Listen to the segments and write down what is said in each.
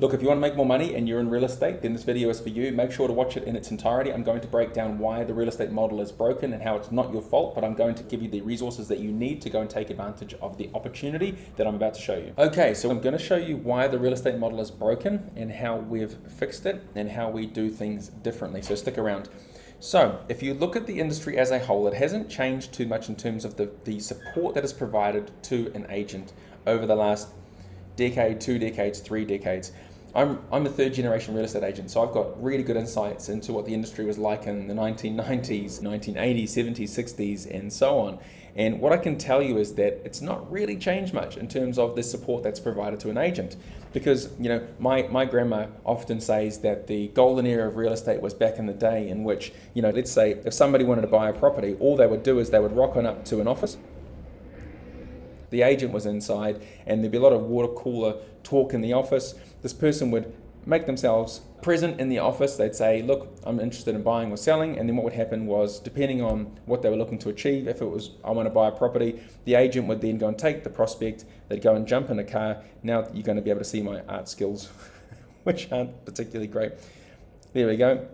Look, if you want to make more money and you're in real estate, then this video is for you. Make sure to watch it in its entirety. I'm going to break down why the real estate model is broken and how it's not your fault, but I'm going to give you the resources that you need to go and take advantage of the opportunity that I'm about to show you. Okay, so I'm going to show you why the real estate model is broken and how we've fixed it and how we do things differently. So stick around. So if you look at the industry as a whole, it hasn't changed too much in terms of the support that is provided to an agent over the last decade, 2 decades, 3 decades. I'm a third generation real estate agent, so I've got really good insights into what the industry was like in the 1990s, 1980s, 70s, 60s, and so on. And what I can tell you is that it's not really changed much in terms of the support that's provided to an agent. Because, my grandma often says that the golden era of real estate was back in the day in which, let's say if somebody wanted to buy a property, all they would do is they would rock on up to an office. The agent was inside and there'd be a lot of water cooler talk in the office. This person would make themselves present in the office. They'd say, look, I'm interested in buying or selling. And then what would happen was, depending on what they were looking to achieve, if it was, I want to buy a property, the agent would then go and take the prospect. They'd go and jump in a car. Now you're going to be able to see my art skills, which aren't particularly great. There we go.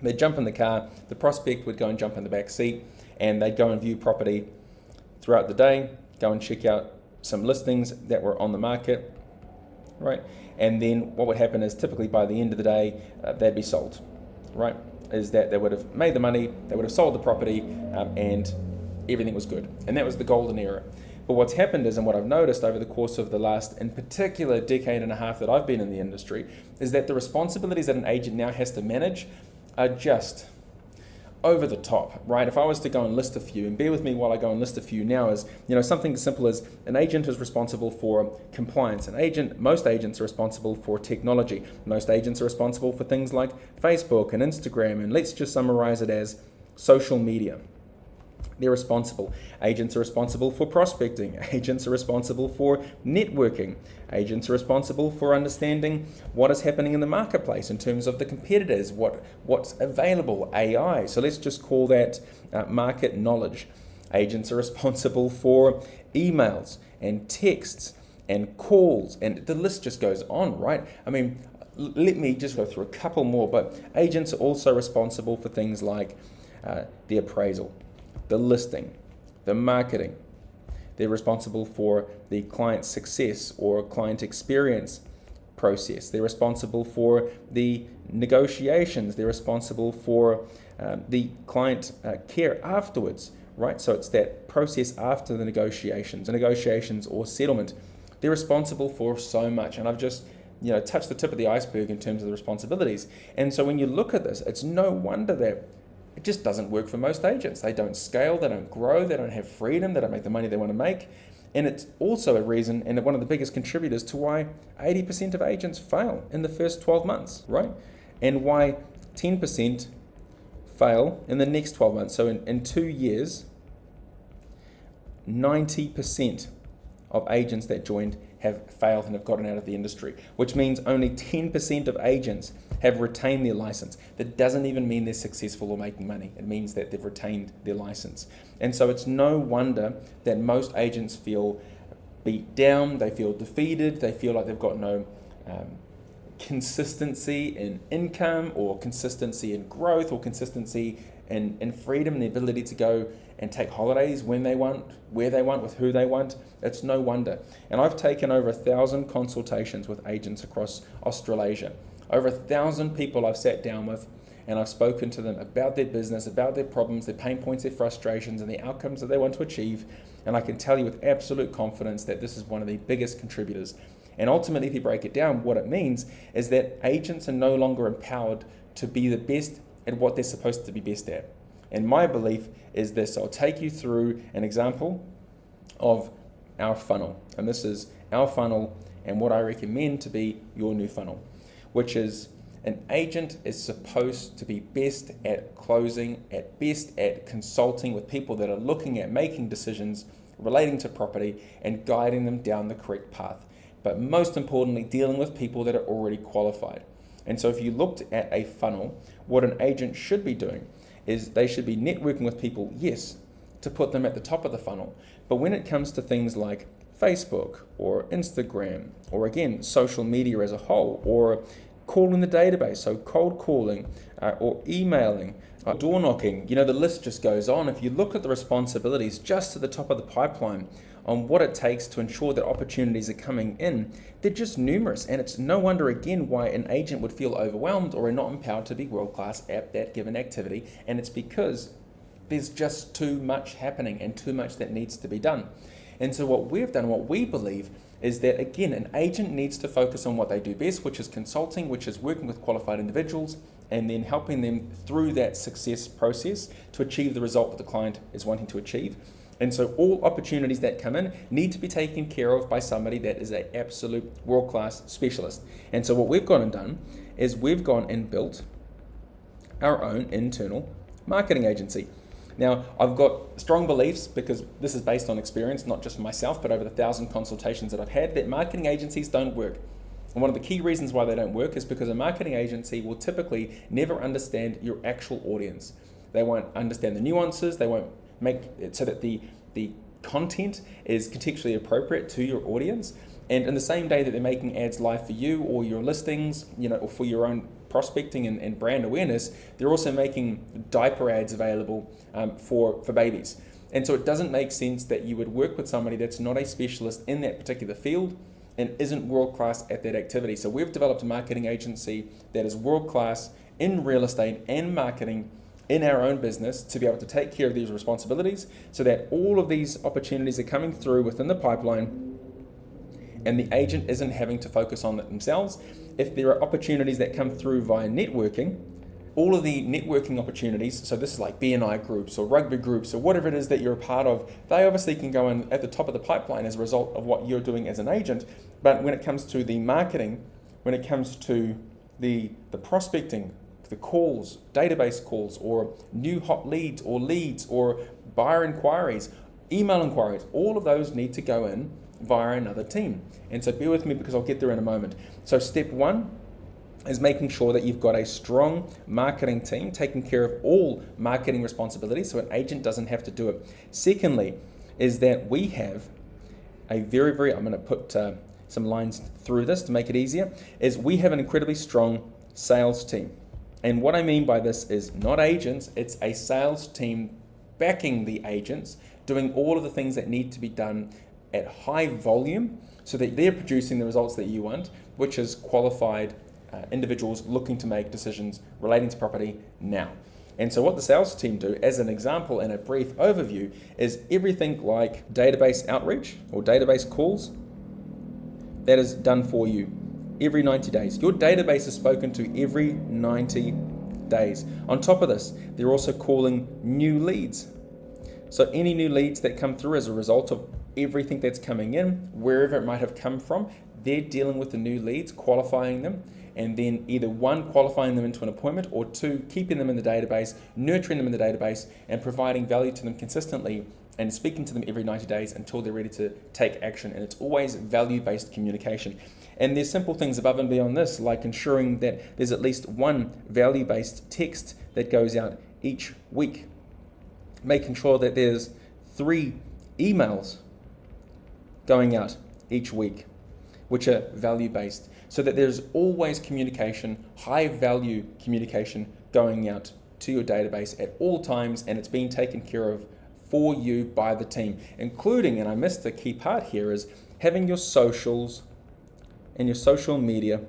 They'd jump in the car. The prospect would go and jump in the back seat and they'd go and view property throughout the day, go and check out some listings that were on the market, right? And then what would happen is typically by the end of the day, they'd be sold, right? Is that they would have made the money, they would have sold the property, and everything was good. And that was the golden era. But what's happened is, and what I've noticed over the course of the last, in particular, decade and a half that I've been in the industry, is that the responsibilities that an agent now has to manage are just over the top, right? If I was to go and list a few, and bear with me while I go and list a few now, is something as simple as an agent is responsible for compliance. Most agents are responsible for technology. Most agents are responsible for things like Facebook and Instagram, and let's just summarize it as social media. They're responsible. Agents are responsible for prospecting. Agents are responsible for networking. Agents are responsible for understanding what is happening in the marketplace in terms of the competitors, what's available, AI. So let's just call that market knowledge. Agents are responsible for emails and texts and calls, and the list just goes on, right? I mean, let me just go through a couple more, but agents are also responsible for things like the appraisal, the listing, the marketing. They're responsible for the client success or client experience process. They're responsible for the negotiations. They're responsible for the client care afterwards, right? So it's that process after the negotiations or settlement. They're responsible for so much. And I've just touched the tip of the iceberg in terms of the responsibilities. And so when you look at this, it's no wonder that it just doesn't work for most agents. They don't scale, they don't grow, they don't have freedom, they don't make the money they want to make. And it's also a reason, and one of the biggest contributors to why 80% of agents fail in the first 12 months, right? And why 10% fail in the next 12 months. So in 2 years, 90% of agents that joined have failed and have gotten out of the industry, which means only 10% of agents have retained their license. That doesn't even mean they're successful or making money. It means that they've retained their license. And so it's no wonder that most agents feel beat down, they feel defeated, they feel like they've got no consistency in income or consistency in growth or consistency in freedom, the ability to go and take holidays when they want, where they want, with who they want. It's no wonder. And I've taken over 1,000 consultations with agents across Australasia. Over 1,000 people I've sat down with, and I've spoken to them about their business, about their problems, their pain points, their frustrations, and the outcomes that they want to achieve. And I can tell you with absolute confidence that this is one of the biggest contributors. And ultimately, if you break it down, what it means is that agents are no longer empowered to be the best at what they're supposed to be best at. And my belief is this. I'll take you through an example of our funnel. And this is our funnel and what I recommend to be your new funnel, which is an agent is supposed to be best at closing, at best at consulting with people that are looking at making decisions relating to property and guiding them down the correct path. But most importantly, dealing with people that are already qualified. And so if you looked at a funnel, what an agent should be doing is they should be networking with people, yes, to put them at the top of the funnel. But when it comes to things like Facebook or Instagram, or again, social media as a whole, or calling the database, so cold calling, or emailing, door knocking, the list just goes on. If you look at the responsibilities just to the top of the pipeline on what it takes to ensure that opportunities are coming in, they're just numerous. And it's no wonder, again, why an agent would feel overwhelmed or are not empowered to be world-class at that given activity. And it's because there's just too much happening and too much that needs to be done. And so what we've done, what we believe, is that, again, an agent needs to focus on what they do best, which is consulting, which is working with qualified individuals, and then helping them through that success process to achieve the result that the client is wanting to achieve. And so all opportunities that come in need to be taken care of by somebody that is an absolute world-class specialist. And so what we've gone and done is we've gone and built our own internal marketing agency. Now, I've got strong beliefs, because this is based on experience, not just for myself, but over the 1,000 consultations that I've had, that marketing agencies don't work. And one of the key reasons why they don't work is because a marketing agency will typically never understand your actual audience. They won't understand the nuances, they won't make it so that the content is contextually appropriate to your audience. And in the same day that they're making ads live for you or your listings, or for your own prospecting and brand awareness, they're also making diaper ads available for babies. And so it doesn't make sense that you would work with somebody that's not a specialist in that particular field and isn't world-class at that activity. So we've developed a marketing agency that is world-class in real estate and marketing in our own business to be able to take care of these responsibilities, so that all of these opportunities are coming through within the pipeline and the agent isn't having to focus on it themselves. If there are opportunities that come through via networking, all of the networking opportunities, so this is like BNI groups or rugby groups or whatever it is that you're a part of, they obviously can go in at the top of the pipeline as a result of what you're doing as an agent. But when it comes to the marketing, when it comes to the prospecting, the calls, database calls, or new hot leads or buyer inquiries, email inquiries, all of those need to go in via another team. And so bear with me, because I'll get there in a moment. So step one is making sure that you've got a strong marketing team taking care of all marketing responsibilities, so an agent doesn't have to do it. Secondly, is that we have a very, I'm going to put some lines through this to make it easier, is we have an incredibly strong sales team. And what I mean by this is not agents, it's a sales team backing the agents, doing all of the things that need to be done at high volume so that they're producing the results that you want, which is qualified individuals looking to make decisions relating to property now. And so what the sales team do, as an example and a brief overview, is everything like database outreach or database calls. That is done for you every 90 days. Your database is spoken to every 90 days. On top of this, they're also calling new leads. So any new leads that come through as a result of everything that's coming in, wherever it might have come from, they're dealing with the new leads, qualifying them, and then either one, qualifying them into an appointment, or two, keeping them in the database, nurturing them in the database, and providing value to them consistently and speaking to them every 90 days until they're ready to take action. And it's always value-based communication. And there's simple things above and beyond this, like ensuring that there's at least one value-based text that goes out each week, making sure that there's 3 emails going out each week, which are value-based, so that there's always communication, high-value communication going out to your database at all times, and it's being taken care of for you by the team, including, and I missed the key part here, is having your socials and your social media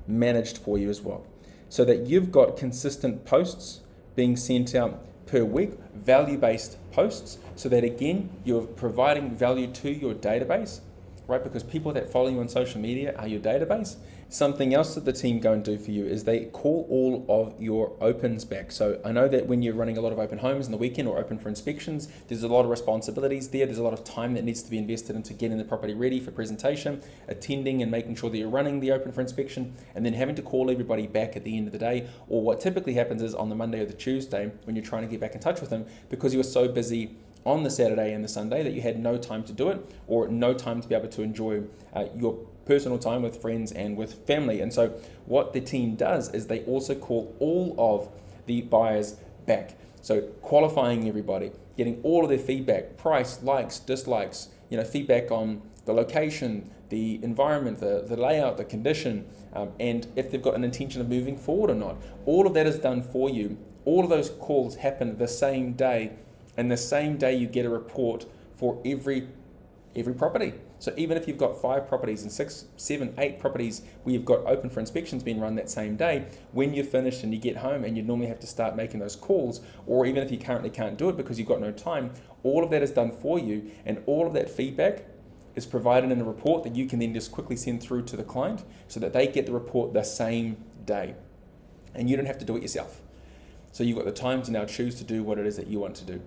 managed for you as well, so that you've got consistent posts being sent out per week, value-based posts, so that again, you're providing value to your database, right? Because people that follow you on social media are your database. Something else that the team go and do for you is they call all of your opens back. So I know that when you're running a lot of open homes in the weekend or open for inspections, there's a lot of responsibilities there. There's a lot of time that needs to be invested into getting the property ready for presentation, attending and making sure that you're running the open for inspection, and then having to call everybody back at the end of the day. Or what typically happens is on the Monday or the Tuesday when you're trying to get back in touch with them because you were so busy on the Saturday and the Sunday that you had no time to do it, or no time to be able to enjoy your personal time with friends and with family. And so what the team does is they also call all of the buyers back. So qualifying everybody, getting all of their feedback, price, likes, dislikes, feedback on the location, the environment, the layout, the condition, and if they've got an intention of moving forward or not. All of that is done for you. All of those calls happen the same day, and the same day you get a report for every property. So even if you've got 5 properties and 6, 7, 8 properties where you've got open for inspections being run that same day, when you're finished and you get home and you normally have to start making those calls, or even if you currently can't do it because you've got no time, all of that is done for you, and all of that feedback is provided in a report that you can then just quickly send through to the client so that they get the report the same day. And you don't have to do it yourself. So you've got the time to now choose to do what it is that you want to do.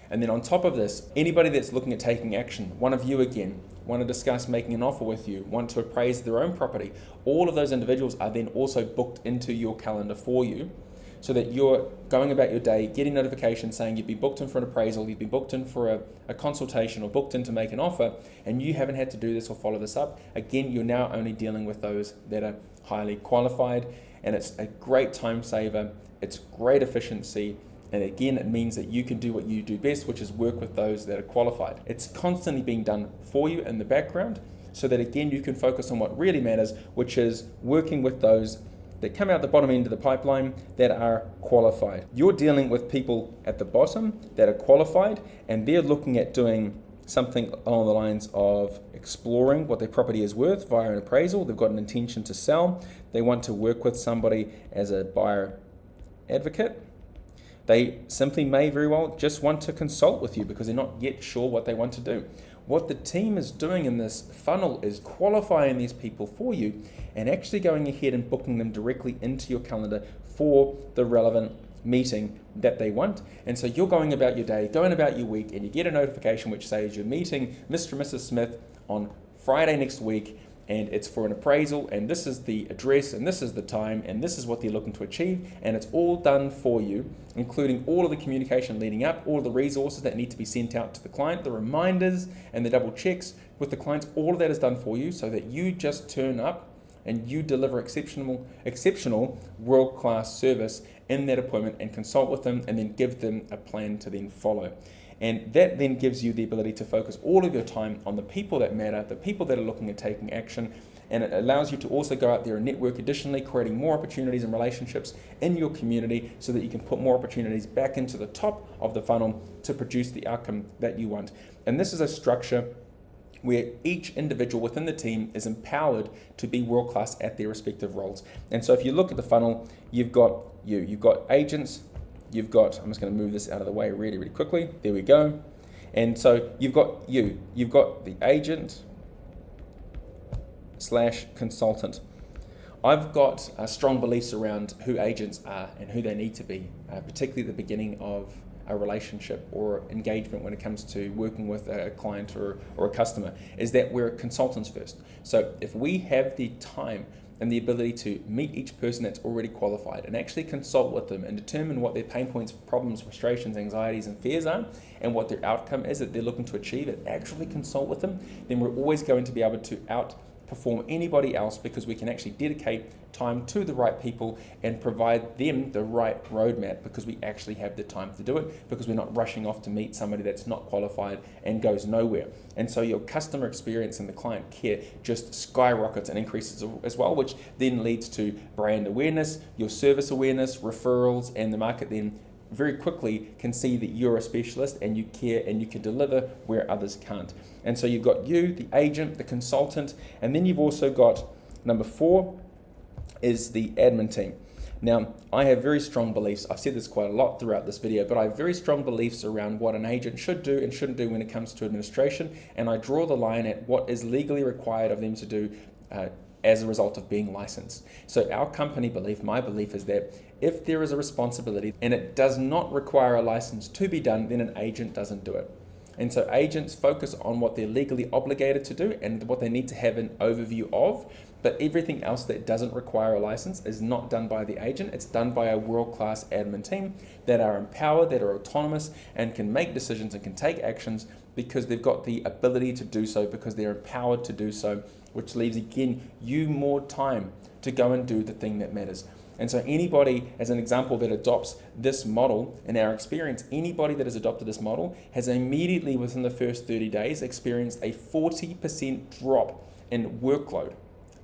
And then on top of this, anybody that's looking at taking action, one of you again, want to discuss making an offer with you, want to appraise their own property, all of those individuals are then also booked into your calendar for you, so that you're going about your day, getting notifications saying you've been booked in for an appraisal, you've been booked in for a consultation, or booked in to make an offer, and you haven't had to do this or follow this up. Again, you're now only dealing with those that are highly qualified, and it's a great time saver, it's great efficiency, and again, it means that you can do what you do best, which is work with those that are qualified. It's constantly being done for you in the background, so that again, you can focus on what really matters, which is working with those that come out the bottom end of the pipeline that are qualified. You're dealing with people at the bottom that are qualified, and they're looking at doing something along the lines of exploring what their property is worth via an appraisal. They've got an intention to sell. They want to work with somebody as a buyer advocate. They simply may very well just want to consult with you because they're not yet sure what they want to do. What the team is doing in this funnel is qualifying these people for you and actually going ahead and booking them directly into your calendar for the relevant meeting that they want. And so you're going about your day, going about your week, and you get a notification which says you're meeting Mr. and Mrs. Smith on Friday next week, and it's for an appraisal, and this is the address, and this is the time, and this is what they're looking to achieve, and it's all done for you, including all of the communication leading up, all of the resources that need to be sent out to the client, the reminders and the double checks with the clients. All of that is done for you so that you just turn up and you deliver exceptional world-class service in that appointment and consult with them, and then give them a plan to then follow. And that then gives you the ability to focus all of your time on the people that matter, the people that are looking at taking action, and it allows you to also go out there and network additionally, creating more opportunities and relationships in your community so that you can put more opportunities back into the top of the funnel to produce the outcome that you want. And this is a structure where each individual within the team is empowered to be world-class at their respective roles. And so if you look at the funnel, you've got agents, you've got, I'm just going to move this out of the way really, really quickly. There we go. And so you've got the agent / consultant. I've got strong beliefs around who agents are and who they need to be, particularly at the beginning of a relationship or engagement when it comes to working with a client or a customer, is that we're consultants first. So if we have the time and the ability to meet each person that's already qualified and actually consult with them and determine what their pain points, problems, frustrations, anxieties, and fears are, and what their outcome is that they're looking to achieve, and actually consult with them, then we're always going to be able to outperform anybody else, because we can actually dedicate time to the right people and provide them the right roadmap, because we actually have the time to do it, because we're not rushing off to meet somebody that's not qualified and goes nowhere. And so your customer experience and the client care just skyrockets and increases as well, which then leads to brand awareness, your service awareness, referrals, and the market then very quickly can see that you're a specialist and you care and you can deliver where others can't. And so you've got you, the agent, the consultant, and then you've also got number 4 is the admin team. Now, I have very strong beliefs. I've said this quite a lot throughout this video, but I have very strong beliefs around what an agent should do and shouldn't do when it comes to administration, and I draw the line at what is legally required of them to do as a result of being licensed. So our company belief, my belief, is that if there is a responsibility and it does not require a license to be done, then an agent doesn't do it. And so agents focus on what they're legally obligated to do and what they need to have an overview of, but everything else that doesn't require a license is not done by the agent. It's done by a world-class admin team that are empowered, that are autonomous, and can make decisions and can take actions because they've got the ability to do so, because they're empowered to do so, which leaves, again, you more time to go and do the thing that matters. And so anybody, as an example, that adopts this model, in our experience, anybody that has adopted this model has immediately within the first 30 days experienced a 40% drop in workload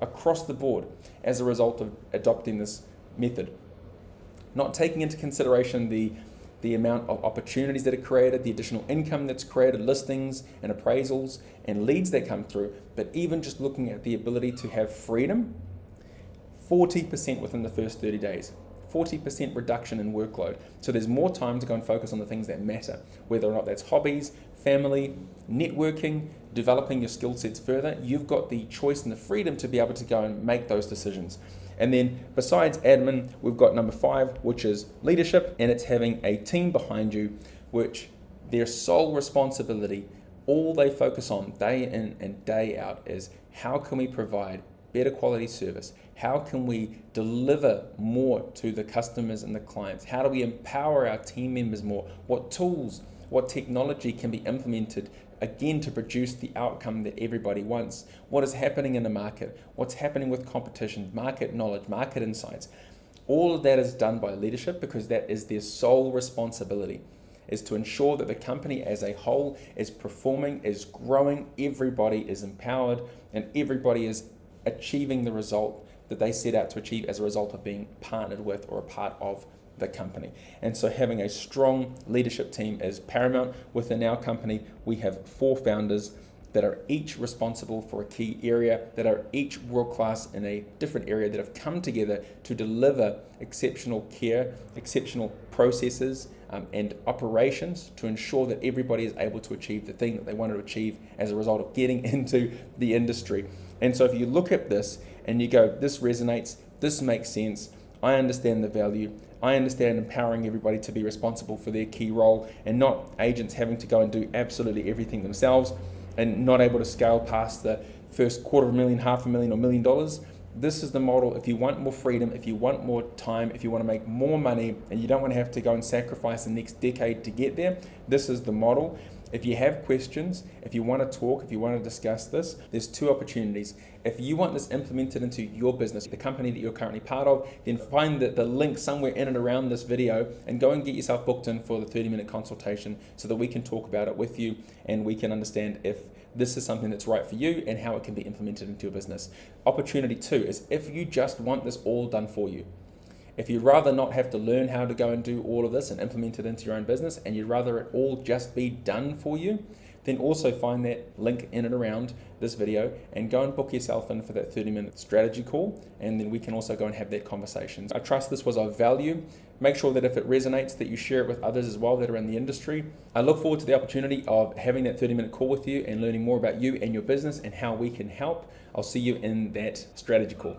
across the board as a result of adopting this method. Not taking into consideration the amount of opportunities that are created, the additional income that's created, listings and appraisals and leads that come through, but even just looking at the ability to have freedom, 40% within the first 30 days. 40% reduction in workload. So there's more time to go and focus on the things that matter, whether or not that's hobbies, family, networking, developing your skill sets further. You've got the choice and the freedom to be able to go and make those decisions. And then besides admin, we've got number 5, which is leadership, and it's having a team behind you, which their sole responsibility, all they focus on day in and day out is how can we provide better quality service? How can we deliver more to the customers and the clients? How do we empower our team members more? What tools, what technology can be implemented again to produce the outcome that everybody wants? What is happening in the market? What's happening with competition, market knowledge, market insights? All of that is done by leadership because that is their sole responsibility, is to ensure that the company as a whole is performing, is growing, everybody is empowered, and everybody is achieving the result that they set out to achieve as a result of being partnered with or a part of the company. And so having a strong leadership team is paramount. Within our company, we have 4 founders that are each responsible for a key area, that are each world-class in a different area, that have come together to deliver exceptional care, exceptional processes, and operations to ensure that everybody is able to achieve the thing that they wanted to achieve as a result of getting into the industry. And so if you look at this and you go, this resonates, this makes sense, I understand the value, I understand empowering everybody to be responsible for their key role and not agents having to go and do absolutely everything themselves and not able to scale past the first $250,000, $500,000 or $1 million. This is the model. If you want more freedom, if you want more time, if you want to make more money and you don't want to have to go and sacrifice the next decade to get there, this is the model. If you have questions, if you want to talk, if you want to discuss this, there's 2 opportunities. If you want this implemented into your business, the company that you're currently part of, then find the link somewhere in and around this video and go and get yourself booked in for the 30-minute consultation so that we can talk about it with you and we can understand if this is something that's right for you and how it can be implemented into your business. Opportunity 2 is if you just want this all done for you. If you'd rather not have to learn how to go and do all of this and implement it into your own business and you'd rather it all just be done for you, then also find that link in and around this video and go and book yourself in for that 30-minute strategy call, and then we can also go and have that conversation. I trust this was of value. Make sure that if it resonates that you share it with others as well that are in the industry. I look forward to the opportunity of having that 30-minute call with you and learning more about you and your business and how we can help. I'll see you in that strategy call.